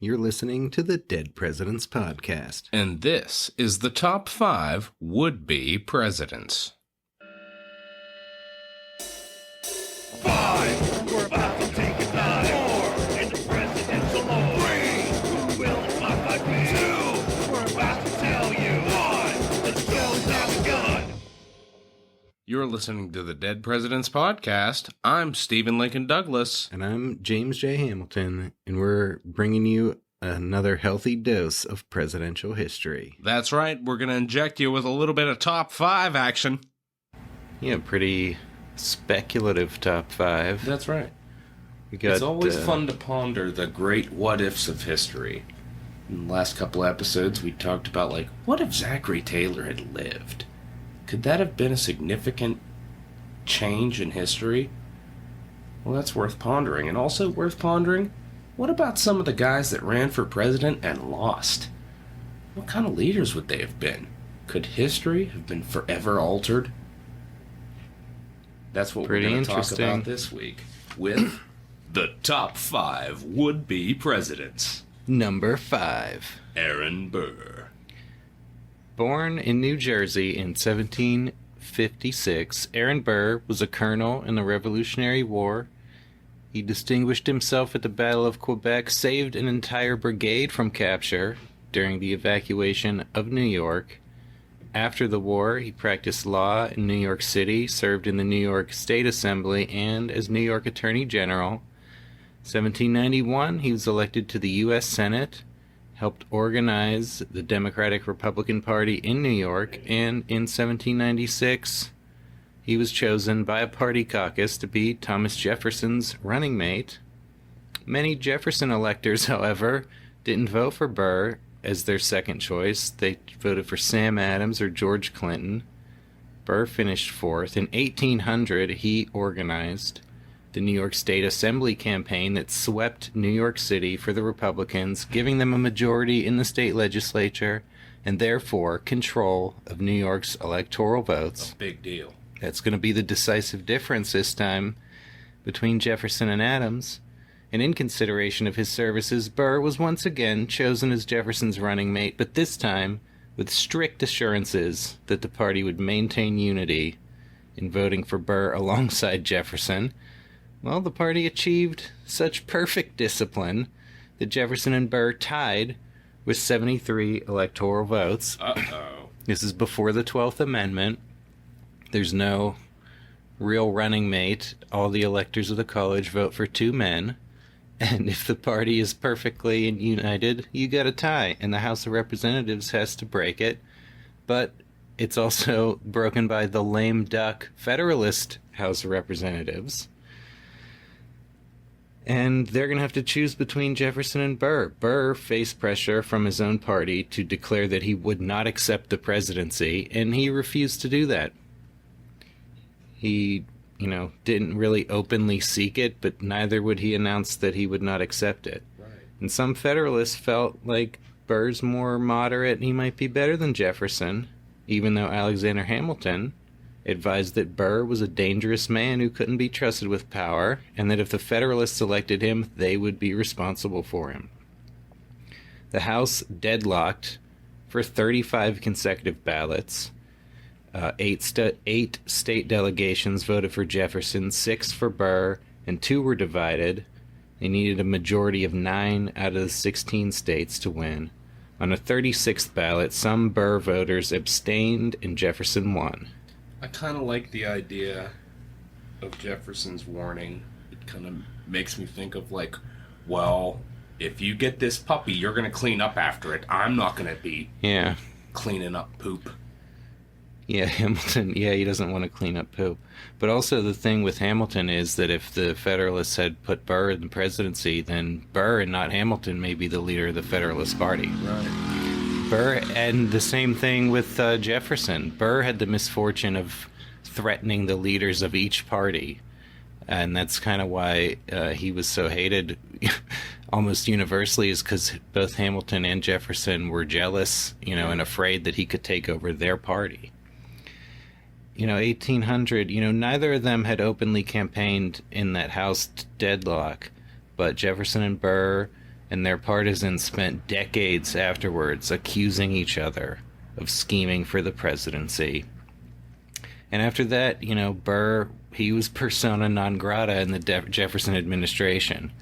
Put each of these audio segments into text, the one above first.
You're listening to the Dead Presidents Podcast. And this is the top 5 would-be presidents. 5, we're about to take a dive. 4, in the presidential lore. 3, who will the top 5 be? 2, we're about to tell you. 1, the show's now begun. You're listening to the Dead Presidents Podcast. I'm Stephen Lincoln Douglas. And I'm James J. Hamilton, and we're bringing you another healthy dose of presidential history. That's right, we're going to inject you with a little bit of top 5 action. Yeah, pretty speculative top 5. That's right. We got, It's always fun to ponder the great what-ifs of history. In the last couple episodes, we talked about, what if Zachary Taylor had lived? Could that have been a significant change in history? Well, that's worth pondering. And also worth pondering, what about some of the guys that ran for president and lost? What kind of leaders would they have been? Could history have been forever altered? That's what we're going to talk about this week with the top 5 would-be presidents. Number 5. Aaron Burr. Born in New Jersey in 1756, Aaron Burr was a colonel in the Revolutionary War. He distinguished himself at the Battle of Quebec, saved an entire brigade from capture during the evacuation of New York. After the war, he practiced law in New York City, served in the New York State Assembly, and as New York Attorney General. 1791, he was elected to the U.S. Senate, helped organize the Democratic-Republican Party in New York, and in 1796, he was chosen by a party caucus to be Thomas Jefferson's running mate. Many Jefferson electors, however, didn't vote for Burr as their second choice. They voted for Sam Adams or George Clinton. Burr finished fourth. In 1800, he organized the New York State Assembly campaign that swept New York City for the Republicans, giving them a majority in the state legislature and therefore control of New York's electoral votes. A big deal. That's going to be the decisive difference this time between Jefferson and Adams. And in consideration of his services, Burr was once again chosen as Jefferson's running mate, but this time with strict assurances that the party would maintain unity in voting for Burr alongside Jefferson. Well, the party achieved such perfect discipline that Jefferson and Burr tied with 73 electoral votes. Uh-oh. This is before the 12th Amendment. There's no real running mate. All the electors of the college vote for 2 men. And if the party is perfectly united, you get a tie. And the House of Representatives has to break it. But it's also broken by the lame duck Federalist House of Representatives. And they're going to have to choose between Jefferson and Burr. Burr faced pressure from his own party to declare that he would not accept the presidency, and he refused to do that. He, didn't really openly seek it, but neither would he announce that he would not accept it. Right. And some Federalists felt like Burr's more moderate and he might be better than Jefferson, even though Alexander Hamilton advised that Burr was a dangerous man who couldn't be trusted with power, and that if the Federalists elected him, they would be responsible for him. The House deadlocked for 35 consecutive ballots. 8 state delegations voted for Jefferson, 6 for Burr, and 2 were divided. They needed a majority of 9 out of the 16 states to win. On a 36th ballot, some Burr voters abstained and Jefferson won. I kind of like the idea of Jefferson's warning. It kind of makes me think of if you get this puppy, you're going to clean up after it. I'm not going to be cleaning up poop. Yeah, Hamilton, he doesn't want to clean up poop. But also the thing with Hamilton is that if the Federalists had put Burr in the presidency, then Burr and not Hamilton may be the leader of the Federalist Party. Right. Burr, and the same thing with Jefferson. Burr had the misfortune of threatening the leaders of each party, and that's kind of why he was so hated almost universally, is because both Hamilton and Jefferson were jealous, and afraid that he could take over their party. 1800, neither of them had openly campaigned in that House deadlock, but Jefferson and Burr and their partisans spent decades afterwards accusing each other of scheming for the presidency. And after that, Burr, he was persona non grata in the Jefferson administration,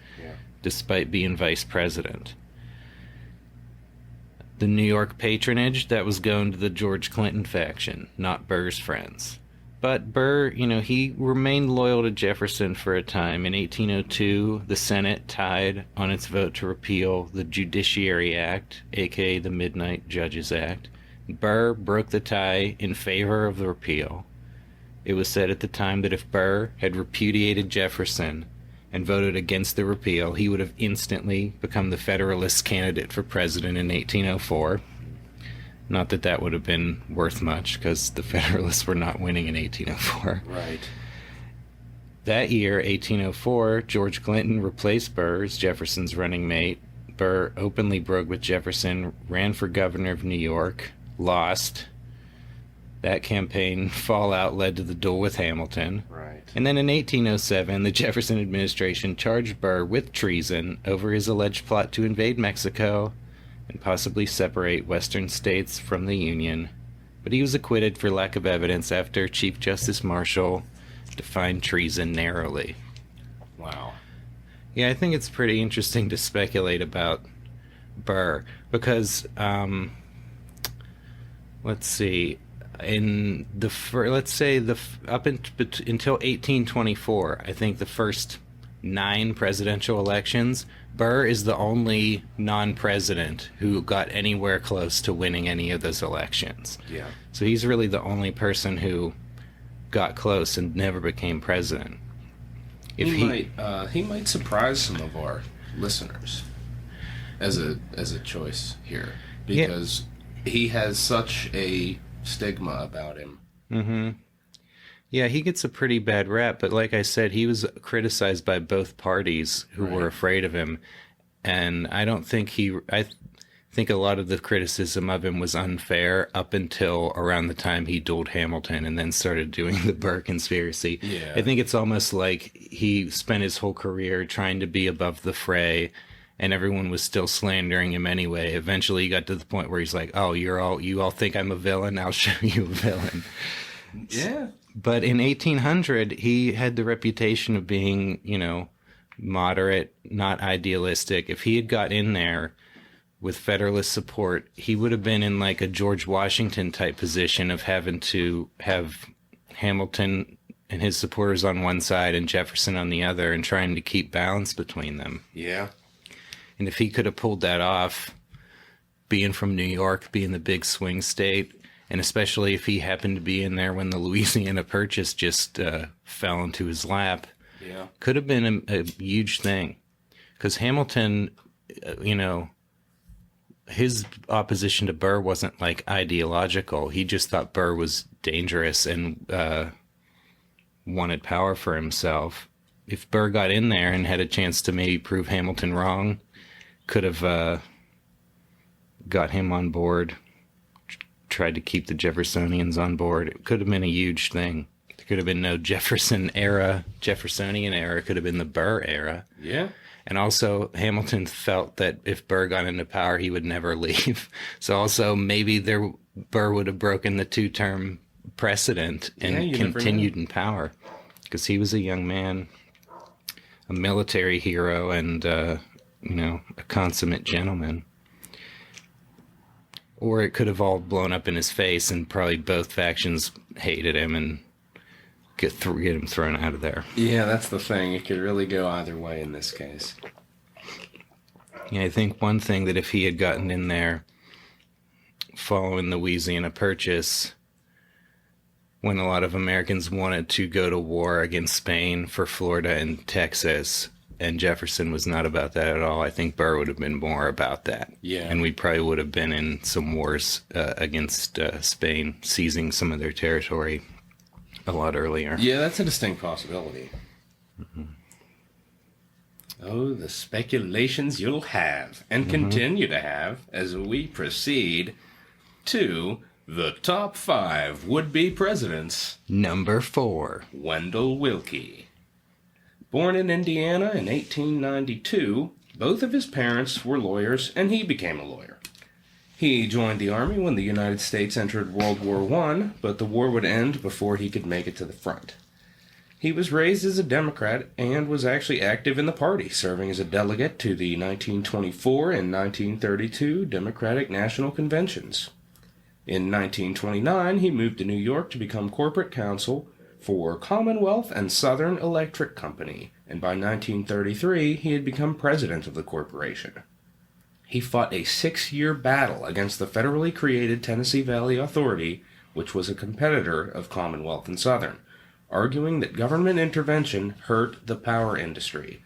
despite being vice president. The New York patronage, that was going to the George Clinton faction, not Burr's friends. But Burr, he remained loyal to Jefferson for a time. In 1802, the Senate tied on its vote to repeal the Judiciary Act, aka the Midnight Judges Act. Burr broke the tie in favor of the repeal. It was said at the time that if Burr had repudiated Jefferson and voted against the repeal, he would have instantly become the Federalist candidate for president in 1804. Not that that would have been worth much, because the Federalists were not winning in 1804. Right. That year, 1804, George Clinton replaced Burr as Jefferson's running mate. Burr openly broke with Jefferson, ran for governor of New York, lost. That campaign fallout led to the duel with Hamilton. Right. And then in 1807, the Jefferson administration charged Burr with treason over his alleged plot to invade Mexico and possibly separate Western states from the Union. But he was acquitted for lack of evidence after Chief Justice Marshall defined treason narrowly. Wow. Yeah, I think it's pretty interesting to speculate about Burr because, let's see, in the until 1824, I think the first 9 presidential elections, Burr is the only non-president who got anywhere close to winning any of those elections. Yeah. So he's really the only person who got close and never became president. He might surprise some of our listeners as a choice here, because he has such a stigma about him. Mm-hmm. Yeah, he gets a pretty bad rap, but like I said, he was criticized by both parties who were afraid of him, and I think a lot of the criticism of him was unfair up until around the time he dueled Hamilton and then started doing the Burr conspiracy. Yeah. I think it's almost like he spent his whole career trying to be above the fray, and everyone was still slandering him anyway. Eventually he got to the point where he's like, oh, you all think I'm a villain? I'll show you a villain. Yeah. But in 1800, he had the reputation of being, moderate, not idealistic. If he had got in there with Federalist support, he would have been in like a George Washington type position of having to have Hamilton and his supporters on one side and Jefferson on the other and trying to keep balance between them. Yeah. And if he could have pulled that off, being from New York, being the big swing state, and especially if he happened to be in there when the Louisiana Purchase just fell into his lap, could have been a huge thing. Because Hamilton, his opposition to Burr wasn't like ideological. He just thought Burr was dangerous and wanted power for himself. If Burr got in there and had a chance to maybe prove Hamilton wrong, could have got him on board, tried to keep the Jeffersonians on board. It could have been a huge thing. There could have been no Jeffersonian era. It could have been the Burr era. Yeah. And also, Hamilton felt that if Burr got into power, he would never leave. So also, maybe Burr would have broken the 2-term precedent and continued in power. Because he was a young man, a military hero, and, a consummate gentleman. Or it could have all blown up in his face and probably both factions hated him and get him thrown out of there. Yeah, that's the thing. It could really go either way in this case. Yeah, I think one thing that if he had gotten in there following the Louisiana Purchase, when a lot of Americans wanted to go to war against Spain for Florida and Texas, and Jefferson was not about that at all, I think Burr would have been more about that. Yeah. And we probably would have been in some wars against Spain, seizing some of their territory a lot earlier. Yeah, that's a distinct possibility. Mm-hmm. Oh, the speculations you'll have and continue to have as we proceed to the top 5 would-be presidents. Number 4. Wendell Wilkie. Born in Indiana in 1892, Both of his parents were lawyers, and he became a lawyer. He joined the Army when the United States entered World War I, but the war would end before he could make it to the front. He was raised as a Democrat and was actually active in the party, serving as a delegate to the 1924 and 1932 Democratic National Conventions. In 1929, he moved to New York to become corporate counsel for Commonwealth and Southern Electric Company, and by 1933, he had become president of the corporation. He fought a 6-year battle against the federally created Tennessee Valley Authority, which was a competitor of Commonwealth and Southern, arguing that government intervention hurt the power industry.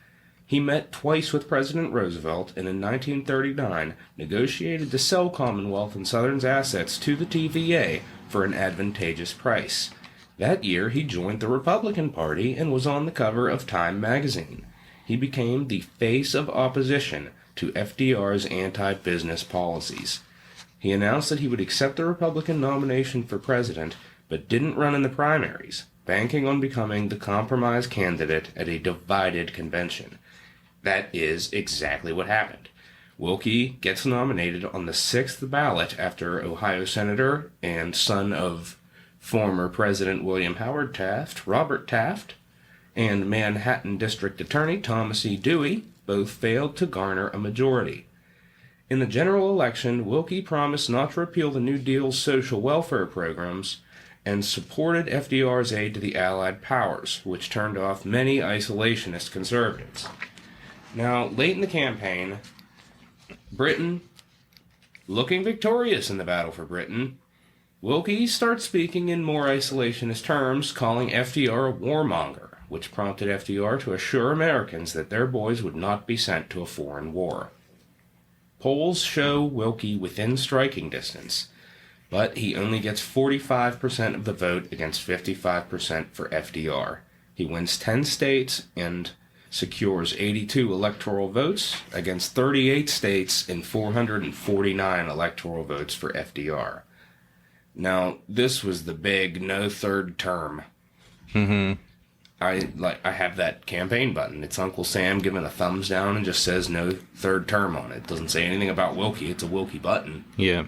He met twice with President Roosevelt and in 1939 negotiated to sell Commonwealth and Southern's assets to the TVA for an advantageous price. That year, he joined the Republican Party and was on the cover of Time magazine. He became the face of opposition to FDR's anti-business policies. He announced that he would accept the Republican nomination for president, but didn't run in the primaries, banking on becoming the compromise candidate at a divided convention. That is exactly what happened. Wilkie gets nominated on the 6th ballot after Ohio Senator and son of former President William Howard Taft, Robert Taft, and Manhattan District Attorney Thomas E Dewey both failed to garner a majority. In the general election, Wilkie promised not to repeal the New Deal's social welfare programs and supported FDR's aid to the Allied powers, which turned off many isolationist conservatives. Now, late in the campaign, Britain, looking victorious in the battle for Britain, Wilkie starts speaking in more isolationist terms, calling FDR a warmonger, which prompted FDR to assure Americans that their boys would not be sent to a foreign war. Polls show Wilkie within striking distance, but he only gets 45% of the vote against 55% for FDR. He wins 10 states and secures 82 electoral votes against 38 states and 449 electoral votes for FDR. Now, this was the big no third term. Mm-hmm. I have that campaign button. It's Uncle Sam giving a thumbs down and just says no third term on it. It doesn't say anything about Wilkie. It's a Wilkie button. Yeah.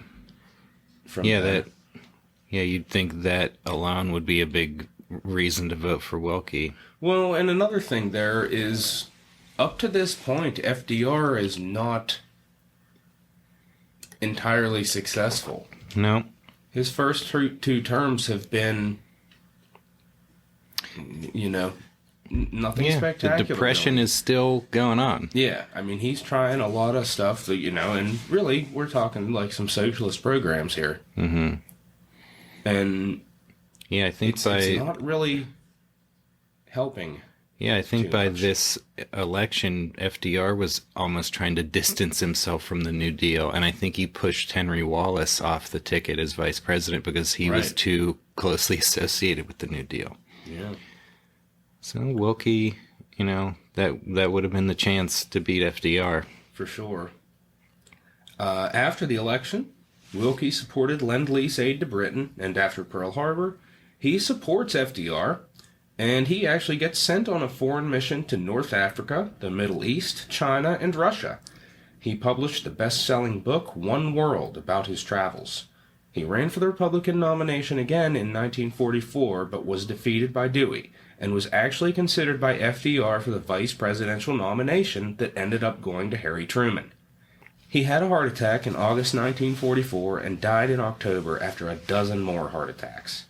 You'd think that alone would be a big reason to vote for Wilkie. Well, and another thing there is, up to this point, FDR is not entirely successful. No. His first two terms have been, nothing spectacular. The Depression is still going on. Yeah, I mean, he's trying a lot of stuff that, and really, we're talking like some socialist programs here. Mm-hmm. And yeah, I think it's not really helping. Yeah, I think by this election, FDR was almost trying to distance himself from the New Deal, and I think he pushed Henry Wallace off the ticket as vice president because he was too closely associated with the New Deal. Yeah. So Wilkie, that would have been the chance to beat FDR. For sure. After the election, Wilkie supported Lend-Lease aid to Britain, and after Pearl Harbor, he supports FDR, and he actually gets sent on a foreign mission to North Africa, the Middle East, China, and Russia. He published the best-selling book One World about his travels. He ran for the Republican nomination again in 1944, but was defeated by Dewey, and was actually considered by FDR for the vice presidential nomination that ended up going to Harry Truman. He had a heart attack in August 1944 and died in October after a dozen more heart attacks.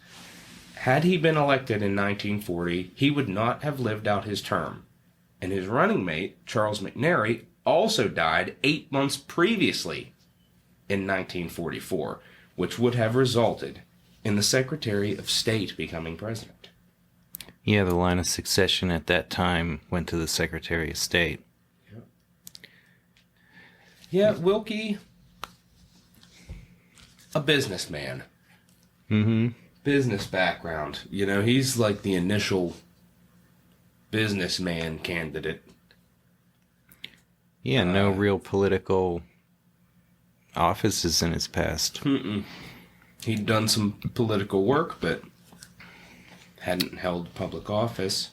Had he been elected in 1940, he would not have lived out his term. And his running mate, Charles McNary, also died 8 months previously in 1944, which would have resulted in the Secretary of State becoming president. Yeah, the line of succession at that time went to the Secretary of State. Yeah, Wilkie, a businessman. Mm-hmm. Business background. He's like the initial businessman candidate. Yeah, no real political offices in his past. He'd done some political work, but hadn't held public office.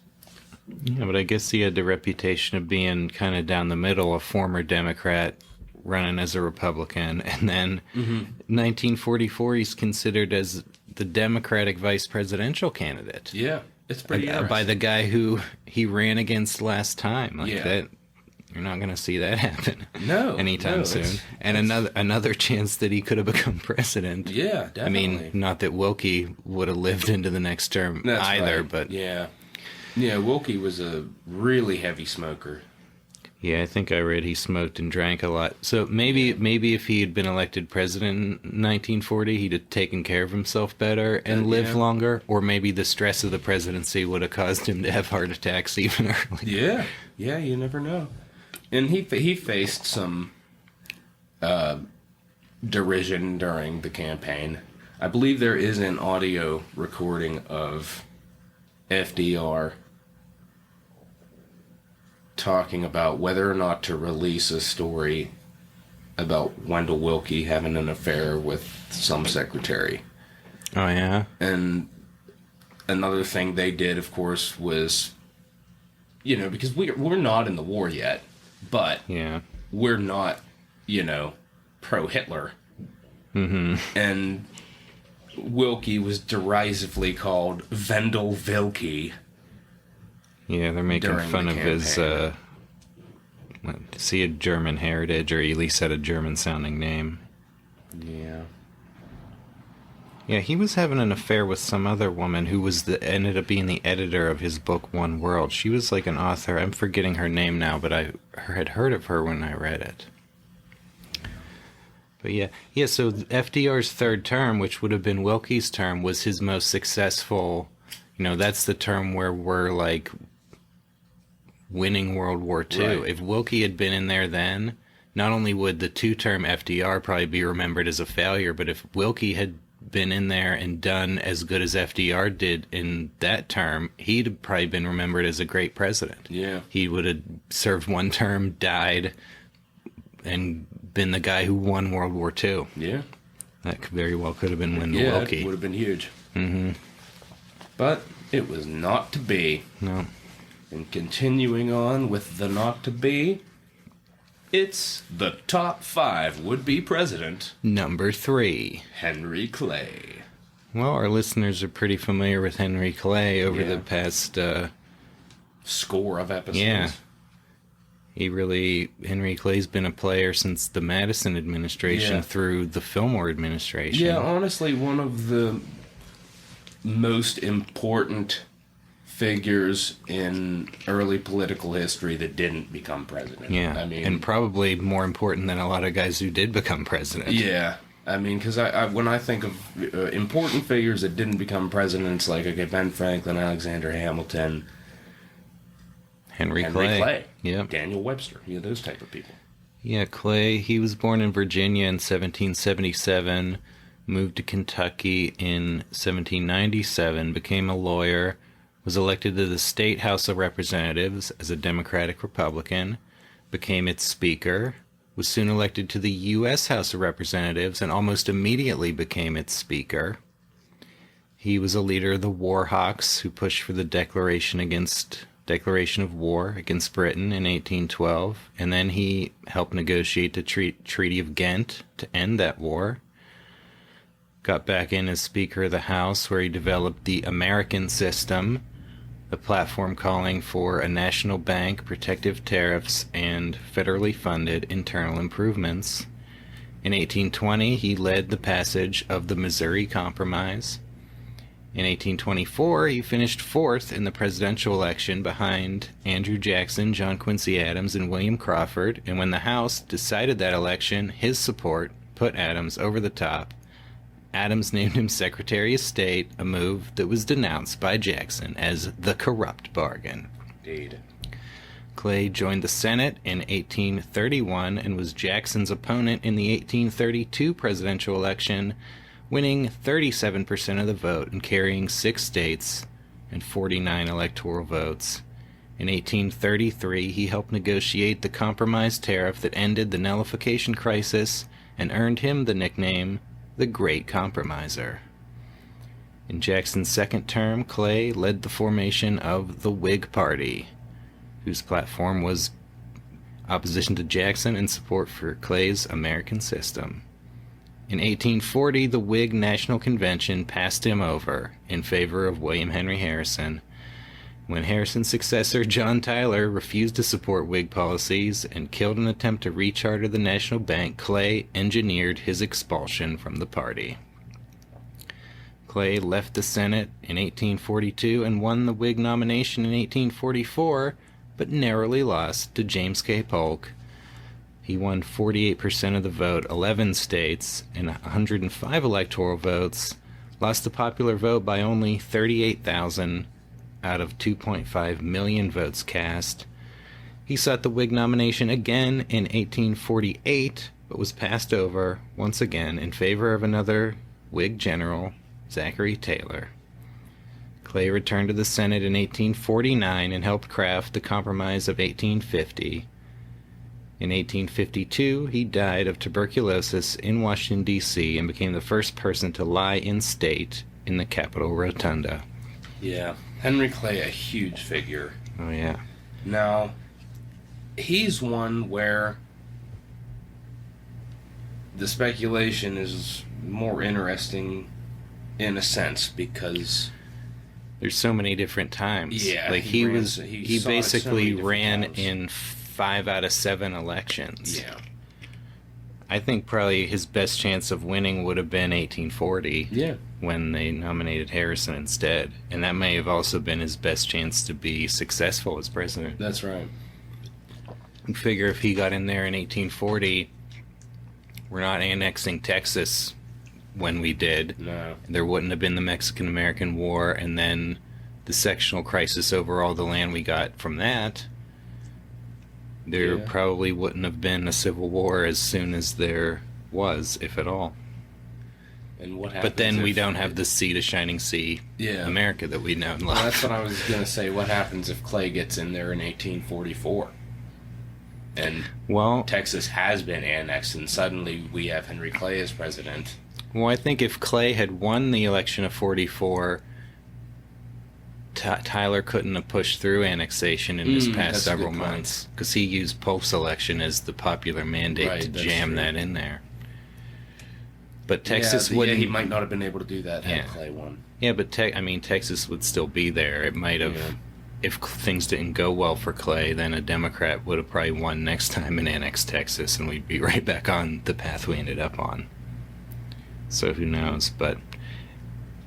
Yeah, but I guess he had the reputation of being kind of down the middle, a former Democrat running as a Republican. And then 1944, he's considered as the Democratic vice presidential candidate. Yeah, it's pretty interesting. By the guy who he ran against last time. Like Yeah. that, you're not going to see that happen anytime no, soon. And another chance that he could have become president. Yeah, definitely. I mean, not that Wilkie would have lived into the next term That's either, right. but Yeah, Wilkie was a really heavy smoker. yeah, I think I read he smoked and drank a lot. So maybe if he had been elected president in 1940, he'd have taken care of himself better and lived yeah. longer, or maybe the stress of the presidency would have caused him to have heart attacks even earlier. Yeah, you never know. And he faced some derision during the campaign. I believe there is an audio recording of FDR talking about whether or not to release a story about Wendell Wilkie having an affair with some secretary. Oh, yeah? And another thing they did, of course, was, because we're not in the war yet, but Yeah. we're not, pro-Hitler. Mm-hmm. And Wilkie was derisively called Wendell Wilkie. Yeah, they're making During fun the of his, campaign. does he had German heritage, or at least had a German-sounding name? Yeah. Yeah, he was having an affair with some other woman who ended up being the editor of his book, One World. She was like an author. I'm forgetting her name now, but I had heard of her when I read it. But yeah, so FDR's third term, which would have been Wilkie's term, was his most successful. That's the term where we're like winning World War II. Right. If Wilkie had been in there then, not only would the two-term FDR probably be remembered as a failure, but if Wilkie had been in there and done as good as FDR did in that term, he'd have probably been remembered as a great president. Yeah. He would have served one term, died, and been the guy who won World War II. Yeah. That very well could have been Wendell Wilkie. It would have been huge. Mm-hmm. But it was not to be. No. And continuing on with the not to be, it's the top 5 would-be president, Number 3. Henry Clay. Well, our listeners are pretty familiar with Henry Clay over the past... score of episodes. Yeah. Henry Clay's been a player since the Madison administration through the Fillmore administration. Yeah, honestly, one of the most important figures in early political history that didn't become president. Yeah, and probably more important than a lot of guys who did become president. Yeah, I mean, because when I think of important figures that didn't become presidents, like Ben Franklin, Alexander Hamilton, Henry Clay. Yep. Daniel Webster, those type of people. Yeah, Clay, he was born in Virginia in 1777, moved to Kentucky in 1797, became a lawyer, was elected to the State House of Representatives as a Democratic Republican, became its Speaker, was soon elected to the U.S. House of Representatives, and almost immediately became its Speaker. He was a leader of the War Hawks who pushed for the declaration of war against Britain in 1812, and then he helped negotiate the Treaty of Ghent to end that war. Got back in as Speaker of the House, where he developed the American System, the platform calling for a national bank, protective tariffs, and federally funded internal improvements. In 1820, he led the passage of the Missouri Compromise. In 1824, he finished 4th in the presidential election behind Andrew Jackson, John Quincy Adams, and William Crawford, and when the House decided that election, his support put Adams over the top. Adams named him Secretary of State, a move that was denounced by Jackson as the corrupt bargain. Indeed. Clay joined the Senate in 1831 and was Jackson's opponent in the 1832 presidential election, winning 37% of the vote and carrying 6 states and 49 electoral votes. In 1833, he helped negotiate the compromise tariff that ended the nullification crisis and earned him the nickname the Great Compromiser. In Jackson's second term, Clay led the formation of the Whig Party, whose platform was opposition to Jackson and support for Clay's American system. In 1840, the Whig National Convention passed him over in favor of William Henry Harrison. When Harrison's successor, John Tyler, refused to support Whig policies and killed an attempt to recharter the National Bank, Clay engineered his expulsion from the party. Clay left the Senate in 1842 and won the Whig nomination in 1844, but narrowly lost to James K. Polk. He won 48% of the vote, 11 states, and 105 electoral votes, lost the popular vote by only 38,000 out of 2.5 million votes cast. He sought the Whig nomination again in 1848, but was passed over once again in favor of another Whig general, Zachary Taylor. Clay returned to the Senate in 1849 and helped craft the Compromise of 1850. In 1852, he died of tuberculosis in Washington, D.C., and became the first person to lie in state in the Capitol Rotunda. Yeah, Henry Clay, a huge figure. Oh, yeah. Now, he's one where the speculation is more interesting in a sense because there's so many different times. Yeah, like he basically ran times. in 5 out of 7 elections. Yeah. I think probably his best chance of winning would have been 1840. Yeah. When they nominated Harrison instead. And that may have also been his best chance to be successful as president. That's right. You figure if he got in there in 1840, we're not annexing Texas when we did. No. There wouldn't have been the Mexican-American War, and then the sectional crisis over all the land we got from that. There probably wouldn't have been a civil war as soon as there was, if at all. And what happens but then we don't have the sea to shining sea America that we know and love. Well, that's what I was going to say. What happens if Clay gets in there in 1844? And Texas has been annexed, and suddenly we have Henry Clay as president. Well, I think if Clay had won the election of 44, Tyler couldn't have pushed through annexation in his past several months, because he used Polk's election as the popular mandate to jam that in there. But Texas wouldn't. He might not have been able to do that had Clay won. Yeah, but Texas would still be there. It might have, if things didn't go well for Clay, then a Democrat would have probably won next time and annexed Texas, and we'd be right back on the path we ended up on. So who knows? But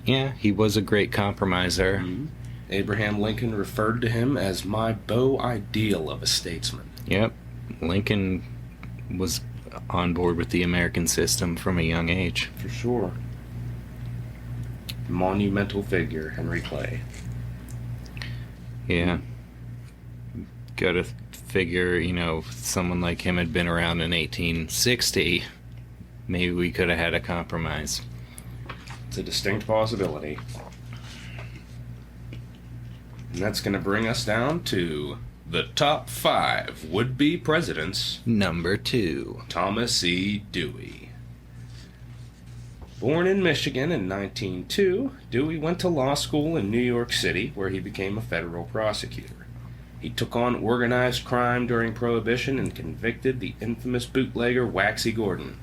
yeah, he was a great compromiser. Mm-hmm. Abraham Lincoln referred to him as my beau ideal of a statesman. Yep, Lincoln was on board with the American system from a young age. For sure. Monumental figure, Henry Clay. Yeah. Gotta figure, if someone like him had been around in 1860, maybe we could have had a compromise. It's a distinct possibility. And that's going to bring us down to the top 5 would-be presidents. Number 2. Thomas E. Dewey. Born in Michigan in 1902, Dewey went to law school in New York City, where he became a federal prosecutor. He took on organized crime during Prohibition and convicted the infamous bootlegger Waxy Gordon.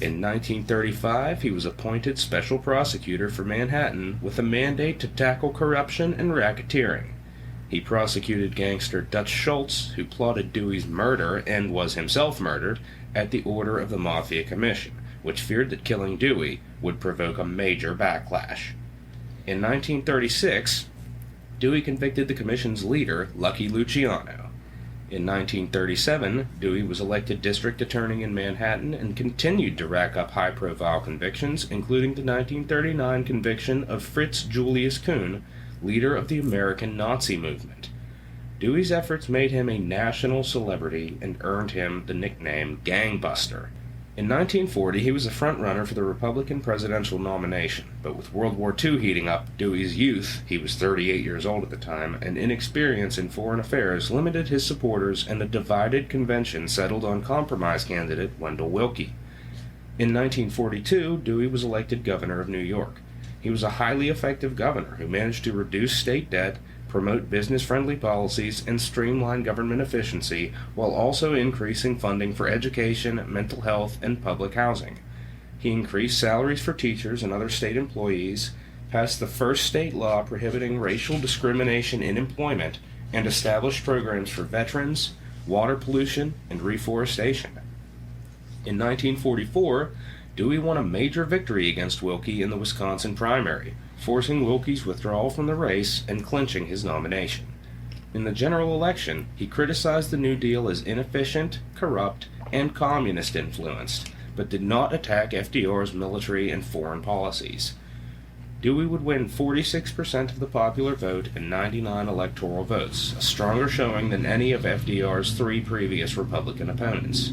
In 1935, he was appointed special prosecutor for Manhattan with a mandate to tackle corruption and racketeering. He prosecuted gangster Dutch Schultz, who plotted Dewey's murder and was himself murdered at the order of the Mafia Commission, which feared that killing Dewey would provoke a major backlash. In 1936, Dewey convicted the Commission's leader, Lucky Luciano. In 1937, Dewey was elected district attorney in Manhattan and continued to rack up high-profile convictions, including the 1939 conviction of Fritz Julius Kuhn, leader of the American Nazi movement. Dewey's efforts made him a national celebrity and earned him the nickname Gangbuster. In 1940, he was a front-runner for the Republican presidential nomination, but with World War II heating up, Dewey's youth, he was 38 years old at the time, and inexperience in foreign affairs limited his supporters, and a divided convention settled on compromise candidate Wendell Wilkie. In 1942, Dewey was elected governor of New York. He was a highly effective governor who managed to reduce state debt, promote business-friendly policies, and streamline government efficiency, while also increasing funding for education, mental health, and public housing. He increased salaries for teachers and other state employees, passed the first state law prohibiting racial discrimination in employment, and established programs for veterans, water pollution, and reforestation. In 1944, Dewey won a major victory against Wilkie in the Wisconsin primary, forcing Wilkie's withdrawal from the race and clinching his nomination. In the general election, he criticized the New Deal as inefficient, corrupt, and communist-influenced, but did not attack FDR's military and foreign policies. Dewey would win 46% of the popular vote and 99 electoral votes, a stronger showing than any of FDR's 3 previous Republican opponents.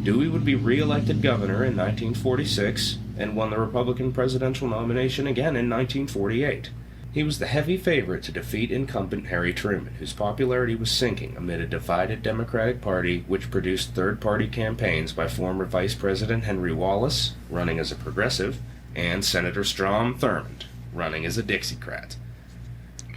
Dewey would be re-elected governor in 1946 and won the Republican presidential nomination again in 1948. He was the heavy favorite to defeat incumbent Harry Truman, whose popularity was sinking amid a divided Democratic Party which produced third-party campaigns by former Vice President Henry Wallace, running as a progressive, and Senator Strom Thurmond, running as a Dixiecrat.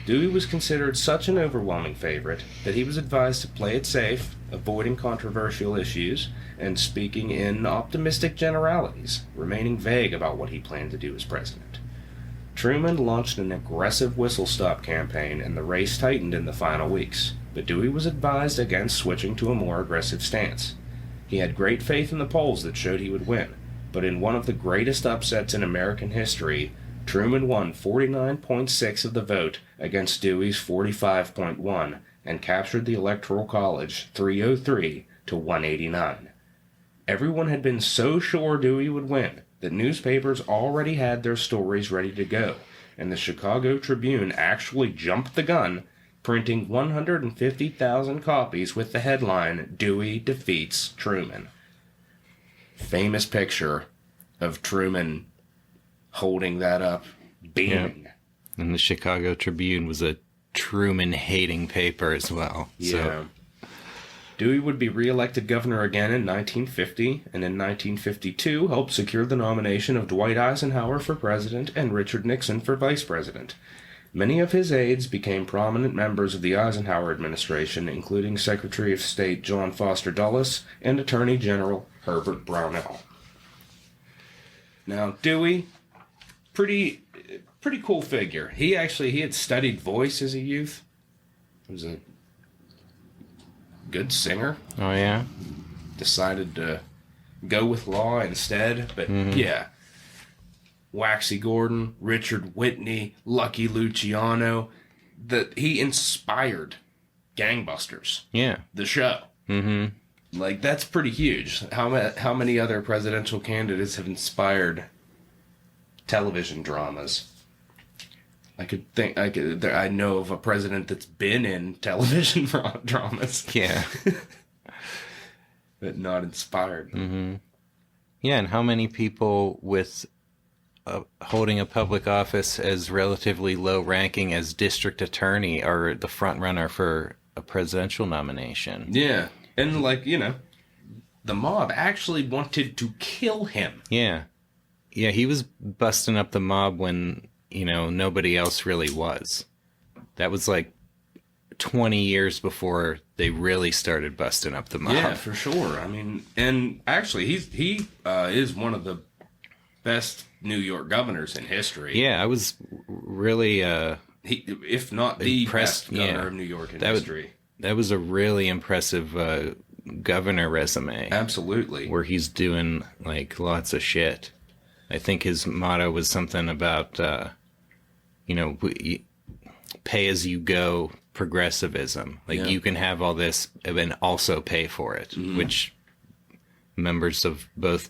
Dewey was considered such an overwhelming favorite that he was advised to play it safe, avoiding controversial issues, and speaking in optimistic generalities, remaining vague about what he planned to do as president. Truman launched an aggressive whistle-stop campaign, and the race tightened in the final weeks, but Dewey was advised against switching to a more aggressive stance. He had great faith in the polls that showed he would win, but in one of the greatest upsets in American history, Truman won 49.6% of the vote against Dewey's 45.1% and captured the Electoral College 303 to 189. Everyone had been so sure Dewey would win that newspapers already had their stories ready to go, and the Chicago Tribune actually jumped the gun, printing 150,000 copies with the headline, "Dewey Defeats Truman." Famous picture of Truman holding that up, beaming. Yeah. And the Chicago Tribune was a Truman-hating paper as well. Yeah. So. Dewey would be re-elected governor again in 1950, and in 1952 helped secure the nomination of Dwight Eisenhower for president and Richard Nixon for vice president. Many of his aides became prominent members of the Eisenhower administration, including Secretary of State John Foster Dulles and Attorney General Herbert Brownell. Now, Dewey, pretty cool figure. He had studied voice as a youth. He was a good singer. Oh, yeah? Decided to go with law instead, but yeah. Waxy Gordon, Richard Whitney, Lucky Luciano. He inspired Gangbusters. Yeah. The show. Mm-hmm. Like, that's pretty huge. How many other presidential candidates have inspired television dramas? I know of a president that's been in television dramas. Yeah. But not inspired. Mm-hmm. Yeah, and how many people with holding a public office as relatively low ranking as district attorney are the front runner for a presidential nomination? Yeah. And, the mob actually wanted to kill him. Yeah. Yeah, he was busting up the mob when, nobody else really was. That was 20 years before they really started busting up the mob. Yeah, for sure. I mean, and actually, he is one of the best New York governors in history. Yeah, I was really if not the best governor of New York in history. That was a really impressive governor resume. Absolutely. Where he's doing lots of shit. I think his motto was something about pay as you go progressivism. You can have all this and also pay for it, which members of both,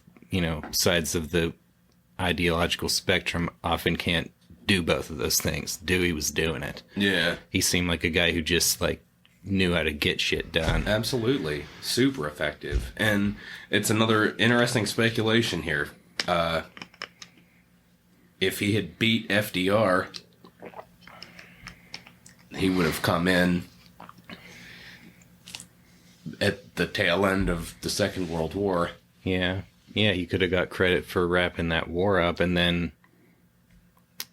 sides of the ideological spectrum often can't do both of those things. Dewey was doing it. Yeah. He seemed like a guy who just knew how to get shit done. Absolutely. Super effective. And it's another interesting speculation here. If he had beat FDR, he would have come in at the tail end of the Second World War. Yeah. Yeah, he could have got credit for wrapping that war up, and then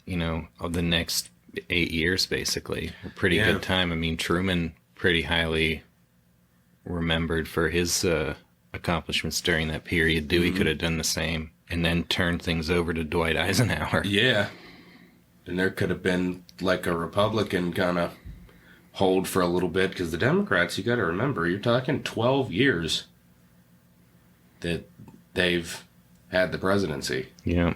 of the next 8 years, basically. A pretty Yeah. good time. I mean, Truman, pretty highly remembered for his accomplishments during that period. Dewey could have done the same and then turned things over to Dwight Eisenhower. Yeah. And there could have been like a Republican kind of hold for a little bit, because the Democrats, you got to remember, you're talking 12 years that they've had the presidency. Yeah.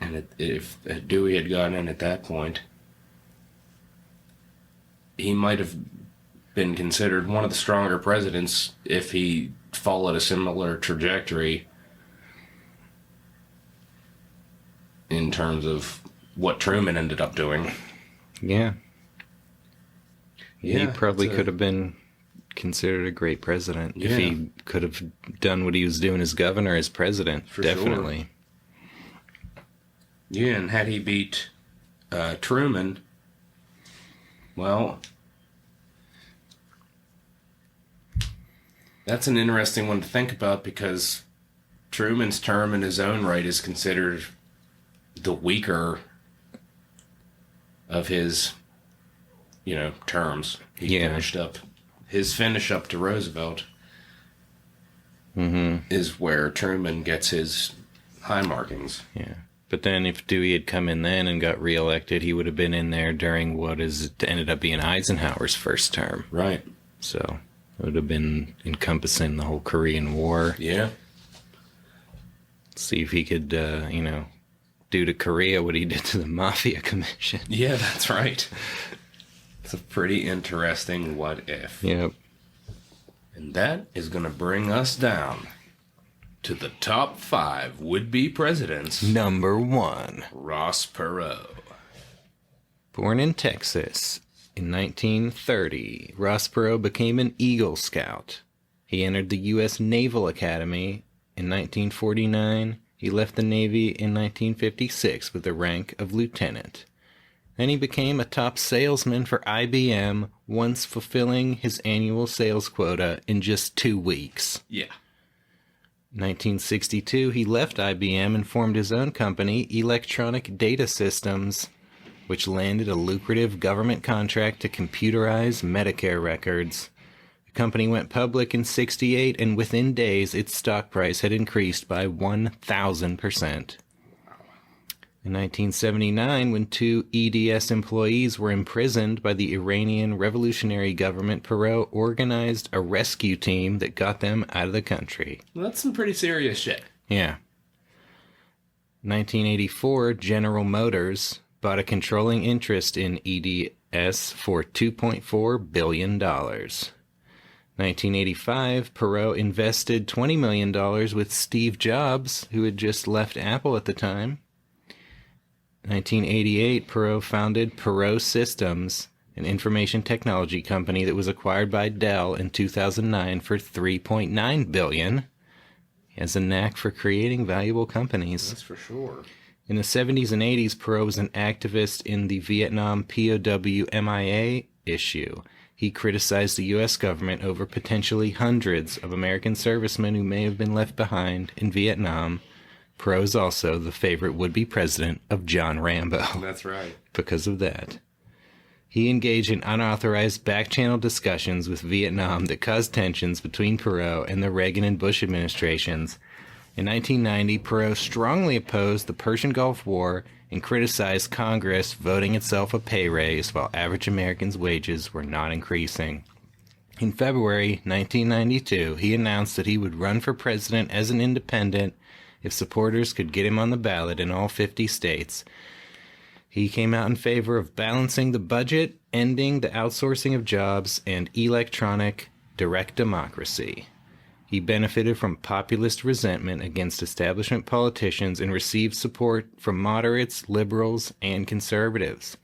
And if Dewey had gotten in at that point, he might have been considered one of the stronger presidents if he followed a similar trajectory in terms of what Truman ended up doing. Yeah. He Yeah, probably it's a- could have been considered a great president Yeah. if he could have done what he was doing as governor, as president. For Definitely. Yeah, and had he beat Truman, well, that's an interesting one to think about, because Truman's term in his own right is considered the weaker of his, terms. He Yeah. finished up. His finish up to Roosevelt is where Truman gets his high markings. Yeah. But then if Dewey had come in then and got reelected, he would have been in there during what ended up being Eisenhower's first term. Right. So it would have been encompassing the whole Korean War. Yeah. See if he could, do to Korea what he did to the Mafia Commission. Yeah, that's right. It's a pretty interesting what if. Yep. And that is going to bring us down to the top 5 would-be presidents. Number 1. Ross Perot. Born in Texas in 1930, Ross Perot became an Eagle Scout. He entered the U.S. Naval Academy in 1949. He left the Navy in 1956 with the rank of lieutenant. Then he became a top salesman for IBM, once fulfilling his annual sales quota in just 2 weeks. Yeah. 1962, he left IBM and formed his own company, Electronic Data Systems, which landed a lucrative government contract to computerize Medicare records. The company went public in '68, and within days, its stock price had increased by 1,000%. In 1979, when 2 EDS employees were imprisoned by the Iranian revolutionary government, Perot organized a rescue team that got them out of the country. Well, that's some pretty serious shit. Yeah. 1984, General Motors bought a controlling interest in EDS for $2.4 billion. 1985, Perot invested $20 million with Steve Jobs, who had just left Apple at the time. 1988, Perot founded Perot Systems, an information technology company that was acquired by Dell in 2009 for $3.9 billion. He has a knack for creating valuable companies. That's for sure. In the 70s and 80s, Perot was an activist in the Vietnam POW MIA issue. He criticized the U.S. government over potentially hundreds of American servicemen who may have been left behind in Vietnam. Perot is also the favorite would-be president of John Rambo. That's right. Because of that. He engaged in unauthorized back-channel discussions with Vietnam that caused tensions between Perot and the Reagan and Bush administrations. In 1990, Perot strongly opposed the Persian Gulf War and criticized Congress voting itself a pay raise while average Americans' wages were not increasing. In February 1992, he announced that he would run for president as an independent if supporters could get him on the ballot in all 50 states. He came out in favor of balancing the budget, ending the outsourcing of jobs, and electronic direct democracy. He benefited from populist resentment against establishment politicians and received support from moderates, liberals, and conservatives.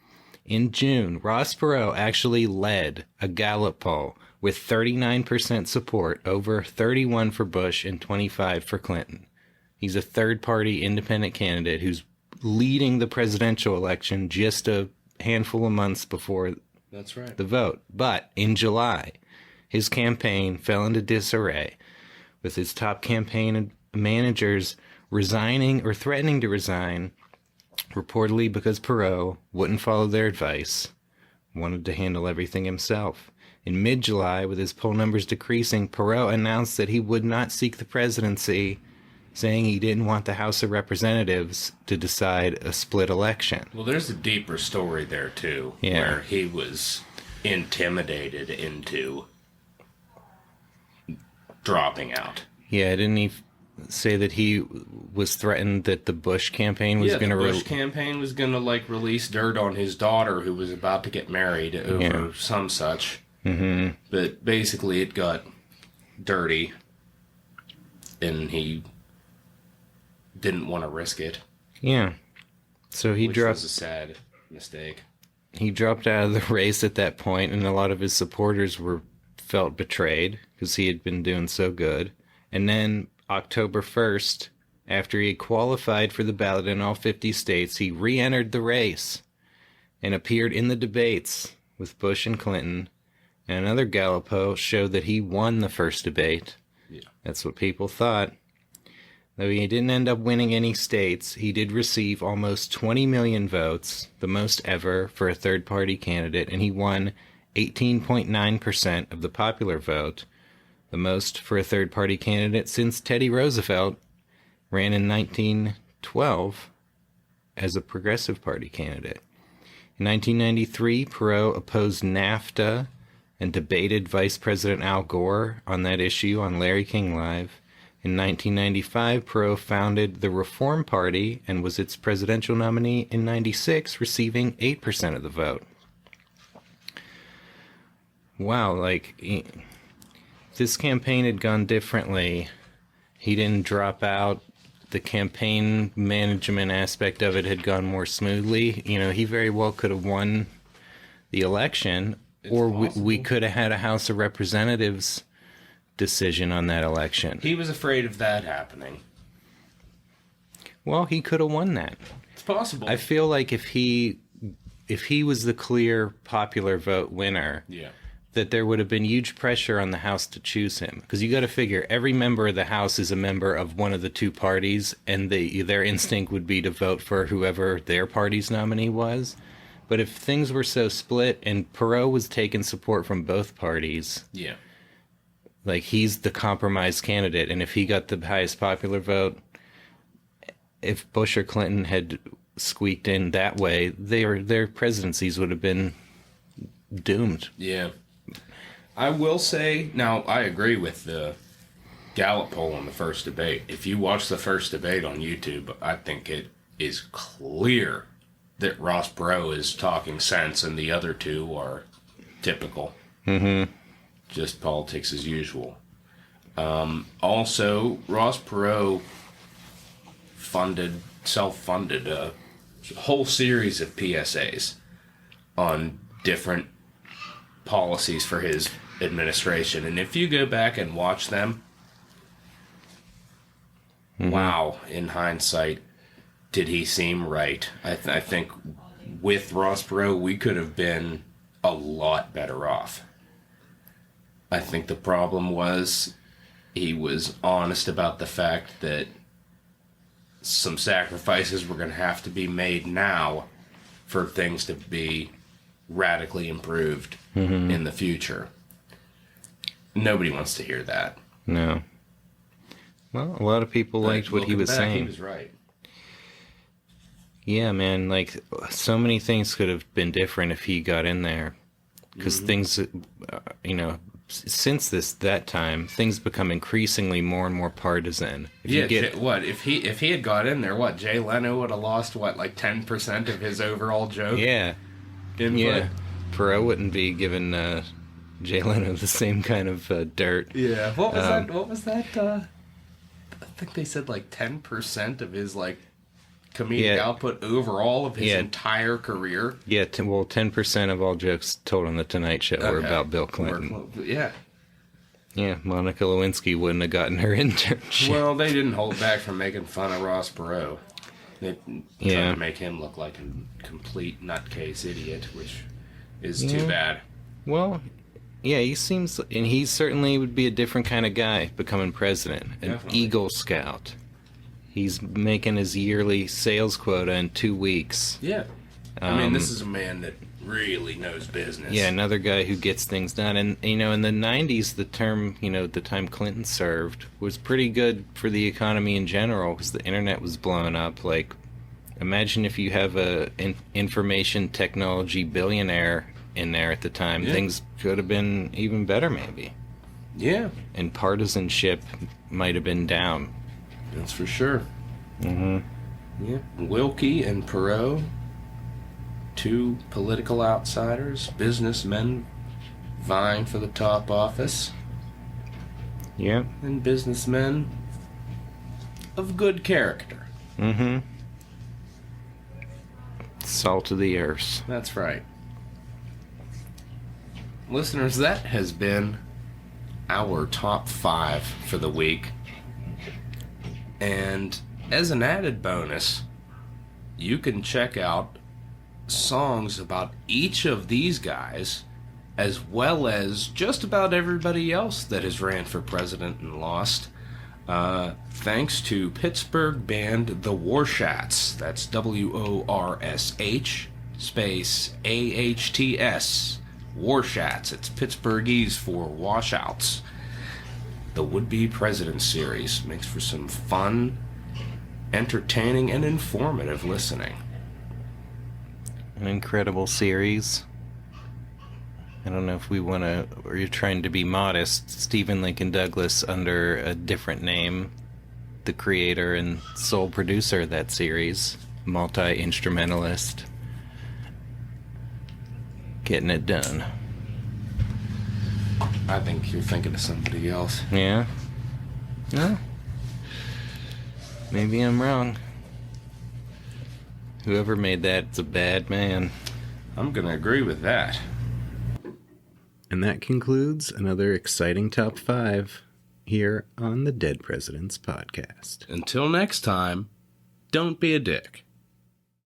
In June, Ross Perot actually led a Gallup poll with 39% support over 31% for Bush and 25% for Clinton. He's a third-party independent candidate who's leading the presidential election just a handful of months before That's right. the vote. But in July, his campaign fell into disarray, with his top campaign managers resigning or threatening to resign, reportedly because Perot wouldn't follow their advice, wanted to handle everything himself. In mid-July, with his poll numbers decreasing, Perot announced that he would not seek the presidency, saying he didn't want the House of Representatives to decide a split election. Well, there's a deeper story there, too, where he was intimidated into dropping out. Yeah, didn't he say that he was threatened that the Bush campaign was going to... the Bush campaign was going to, release dirt on his daughter who was about to get married over some such. Mm-hmm. But basically it got dirty, and he didn't want to risk it. Yeah. So he which was a sad mistake. He dropped out of the race at that point, and a lot of his supporters felt betrayed because he had been doing so good. And then October 1st, after he had qualified for the ballot in all 50 states, he re-entered the race and appeared in the debates with Bush and Clinton. And another Gallup poll showed that he won the first debate. Yeah. That's what people thought. Though he didn't end up winning any states, he did receive almost 20 million votes, the most ever for a third-party candidate, and he won 18.9% of the popular vote, the most for a third-party candidate since Teddy Roosevelt ran in 1912 as a Progressive Party candidate. In 1993, Perot opposed NAFTA and debated Vice President Al Gore on that issue on Larry King Live. In 1995, Perot founded the Reform Party and was its presidential nominee in 96, receiving 8% of the vote. Wow, if this campaign had gone differently, he didn't drop out, the campaign management aspect of it had gone more smoothly, he very well could have won the election. Or we could have had a House of Representatives decision on that election. He was afraid of that happening. Well, he could have won that. It's possible. I feel like if he was the clear popular vote winner, that there would have been huge pressure on the House to choose him. Because you got to figure every member of the House is a member of one of the two parties, and their instinct would be to vote for whoever their party's nominee was. But if things were so split, and Perot was taking support from both parties, he's the compromise candidate, and if he got the highest popular vote, if Bush or Clinton had squeaked in that way, their presidencies would have been doomed. Yeah. I will say, now, I agree with the Gallup poll on the first debate. If you watch the first debate on YouTube, I think it is clear that Ross Perot is talking sense and the other two are typical. Mm-hmm. Just politics as usual. Also, Ross Perot self-funded a whole series of PSAs on different policies for his administration. And if you go back and watch them, wow, in hindsight, did he seem right? I think with Ross Perot, we could have been a lot better off. I think the problem was he was honest about the fact that some sacrifices were going to have to be made now for things to be radically improved in the future. Nobody wants to hear that. No. Well, a lot of people liked what he was saying. He was right. Yeah, man, so many things could have been different if he got in there. Because things, since that time, things become increasingly more and more partisan. If he had got in there, Jay Leno would have lost, 10% of his overall joke? Yeah. Input? Yeah. Perot wouldn't be giving Jay Leno the same kind of dirt. Yeah. What was that? I think they said, 10% of his, comedic output overall of his entire career. Yeah, 10% of all jokes told on The Tonight Show were about Bill Clinton. Yeah. Yeah, Monica Lewinsky wouldn't have gotten her internship. Well, they didn't hold back from making fun of Ross Perot. They tried to make him look like a complete nutcase idiot, which is too bad. Well, yeah, he seems... And he certainly would be a different kind of guy becoming president. An Eagle Scout. He's making his yearly sales quota in 2 weeks. Yeah. I mean, this is a man that really knows business. Yeah, another guy who gets things done. And, in the 90s, the term, the time Clinton served was pretty good for the economy in general because the internet was blowing up. Like, imagine if you have an information technology billionaire in there at the time. Yeah. Things could have been even better, maybe. Yeah. And partisanship might have been down. That's for sure. Mm-hmm. Yeah. Wilkie and Perot, two political outsiders, businessmen vying for the top office, Yeah. and businessmen of good character. Mm-hmm. Salt of the earth. That's right. Listeners, that has been our top 5 for the week. And as an added bonus, you can check out songs about each of these guys, as well as just about everybody else that has ran for president and lost, thanks to Pittsburgh band The Warshats. That's WORSH space AHTS. Warshats. It's Pittsburghese for washouts. The Would-Be President series makes for some fun, entertaining, and informative listening. An incredible series. I don't know if we want to, or you're trying to be modest. Stephen Lincoln Douglas, under a different name, the creator and sole producer of that series, multi-instrumentalist, getting it done. I think you're thinking of somebody else. Yeah? No. Maybe I'm wrong. Whoever made that's a bad man. I'm gonna agree with that. And that concludes another exciting top 5 here on the Dead Presidents Podcast. Until next time, don't be a dick.